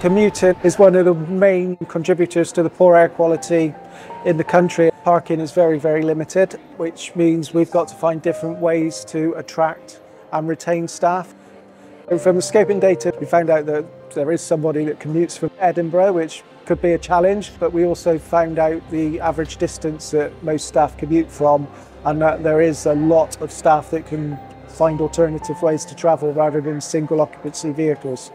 Commuting is one of the main contributors to the poor air quality in the country. Parking is very, very limited, which means we've got to find different ways to attract and retain staff. From the scoping data, we found out that there is somebody that commutes from Edinburgh, which could be a challenge, but we also found out the average distance that most staff commute from, and that there is a lot of staff that can find alternative ways to travel rather than single occupancy vehicles.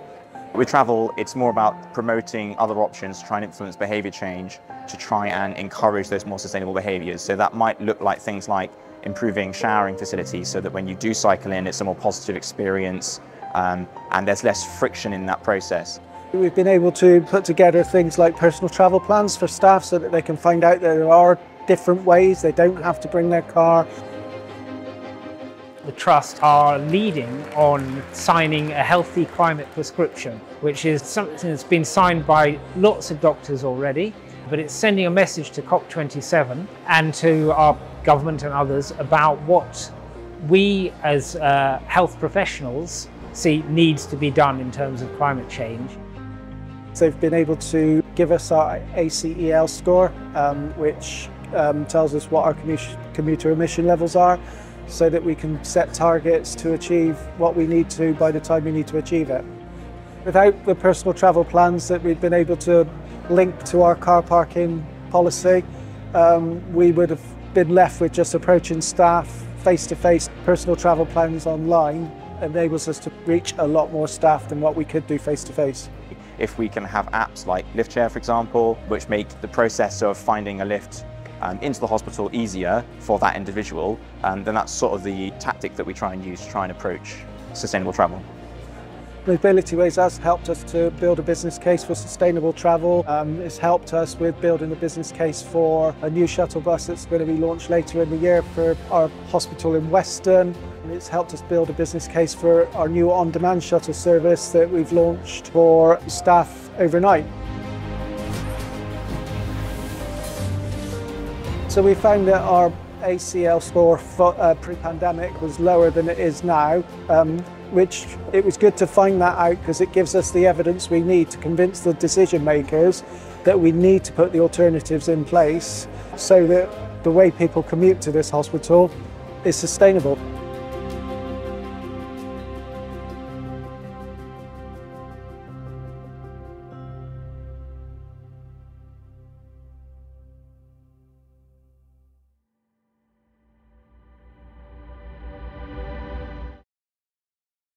With travel, it's more about promoting other options to try and influence behaviour change, to try and encourage those more sustainable behaviours. So that might look like things like improving showering facilities so that when you do cycle in, it's a more positive experience and there's less friction in that process. We've been able to put together things like personal travel plans for staff so that they can find out that there are different ways, they don't have to bring their car. The Trust are leading on signing a healthy climate prescription, which is something that's been signed by lots of doctors already, but it's sending a message to COP27 and to our government and others about what we as health professionals see needs to be done in terms of climate change. They've been able to give us our ACEL score, which tells us what our commuter emission levels are, so that we can set targets to achieve what we need to by the time we need to achieve it. Without the personal travel plans that we've been able to link to our car parking policy, we would have been left with just approaching staff face-to-face. Personal travel plans online enables us to reach a lot more staff than what we could do face-to-face. If we can have apps like Lift Share, for example, which make the process of finding a lift into the hospital easier for that individual, then that's sort of the tactic that we try and use to try and approach sustainable travel. Mobilityways has helped us to build a business case for sustainable travel. It's helped us with building a business case for a new shuttle bus that's going to be launched later in the year for our hospital in Weston. And it's helped us build a business case for our new on-demand shuttle service that we've launched for staff overnight. So we found that our ACL score pre-pandemic was lower than it is now, which it was good to find that out because it gives us the evidence we need to convince the decision makers that we need to put the alternatives in place so that the way people commute to this hospital is sustainable.